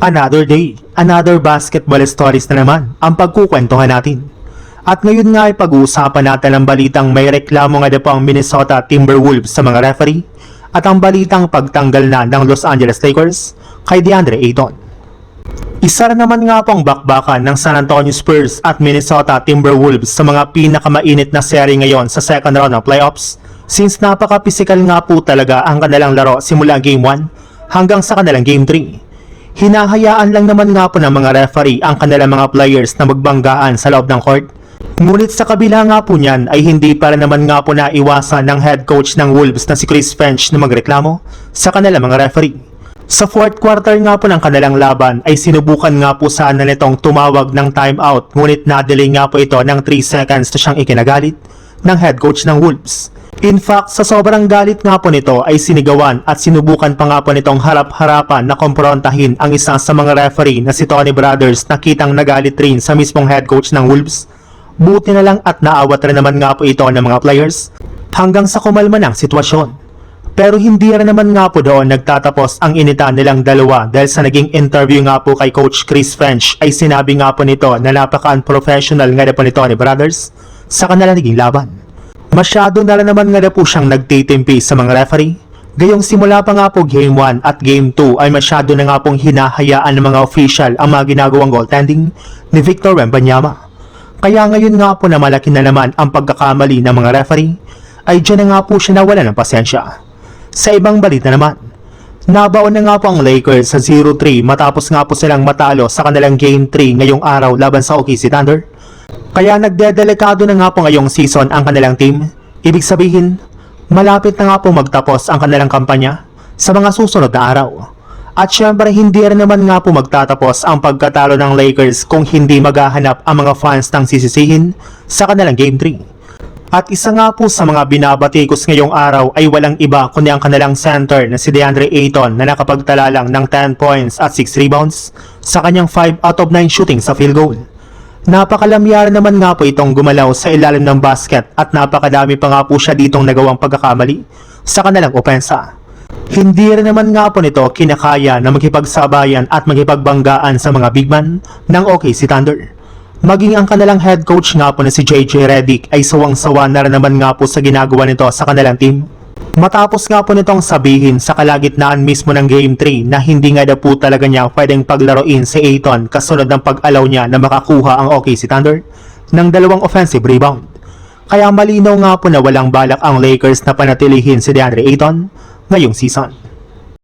Another day, another basketball stories na naman ang pagkukwentuhan natin. At ngayon nga ay pag-uusapan natin ang balitang may reklamo nga po ang Minnesota Timberwolves sa mga referee at ang balitang pagtanggal na ng Los Angeles Lakers kay DeAndre Ayton. Isa na naman nga po ang bakbakan ng San Antonio Spurs at Minnesota Timberwolves sa mga pinakamainit na seri ngayon sa second round ng playoffs since napaka-physical nga po talaga ang kanilang laro simula Game 1 hanggang sa kanilang Game 3. Hinahayaan lang naman nga po ng mga referee ang kanilang mga players na magbanggaan sa loob ng court. Ngunit sa kabila nga po niyan ay hindi para naman nga po naiwasan ng head coach ng Wolves na si Chris Finch na magreklamo sa kanilang mga referee. Sa fourth quarter nga po ng kanilang laban ay sinubukan nga po sana nitong tumawag ng timeout ngunit na-delay nga po ito ng 3 seconds na siyang ikinagalit ng head coach ng Wolves. In fact, sa sobrang galit nga po nito ay sinigawan at sinubukan pa nga po nitong harap-harapan na komprontahin ang isa sa mga referee na si Tony Brothers na kitang nagalit rin sa mismong head coach ng Wolves. Buti na lang at naawat rin naman nga po ito ng mga players hanggang sa kumalma ng sitwasyon. Pero hindi rin naman nga po doon nagtatapos ang inita nilang dalawa dahil sa naging interview nga po kay Coach Chris Finch ay sinabi nga po nito na napaka-unprofessional nga po ni Tony Brothers sa kanilang naging laban. Masyado na rin naman nga po siyang nagtitimpi sa mga referee. Gayong simula pa nga po Game 1 at Game 2 ay masyado na nga pong hinahayaan ng mga official ang mga ginagawang goaltending ni Victor Wembanyama. Kaya ngayon nga po na malaki na naman ang pagkakamali ng mga referee ay dyan na nga po siya nawala ng pasensya. Sa ibang balita naman, nabaon na nga po ang Lakers sa 0-3 matapos nga po silang matalo sa kanilang Game 3 ngayong araw laban sa OKC Thunder. Kaya nagdedelikado na nga po ngayong season ang kanilang team. Ibig sabihin, malapit na nga po magtapos ang kanilang kampanya sa mga susunod na araw. At syempre hindi rin naman nga po magtatapos ang pagkatalo ng Lakers kung hindi maghahanap ang mga fans ng sisisihin sa kanilang Game 3. At isa nga po sa mga binabatikos ngayong araw ay walang iba kundi ang kanilang center na si DeAndre Ayton na nakapagtala lang ng 10 points at 6 rebounds sa kanyang 5 out of 9 shooting sa field goal. Napakalamyar naman nga po itong gumalaw sa ilalim ng basket at napakadami pa nga po siya ditong nagawang pagkakamali sa kanilang opensa. Hindi rin naman nga po nito kinakaya na makipagsabayan at makipagbanggaan sa mga big man ng OKC Thunder. Maging ang kanilang head coach nga po na si JJ Redick ay sawang-sawa na rin naman nga po sa ginagawa nito sa kanilang team. Matapos nga po nitong sabihin sa kalagitnaan mismo ng Game 3 na hindi nga daw po talaga niya pwedeng paglaruin si Ayton kasunod ng pag-alaw niya na makakuha ang OKC Thunder ng 2 offensive rebound. Kaya malinaw nga po na walang balak ang Lakers na panatilihin si DeAndre Ayton ngayong season.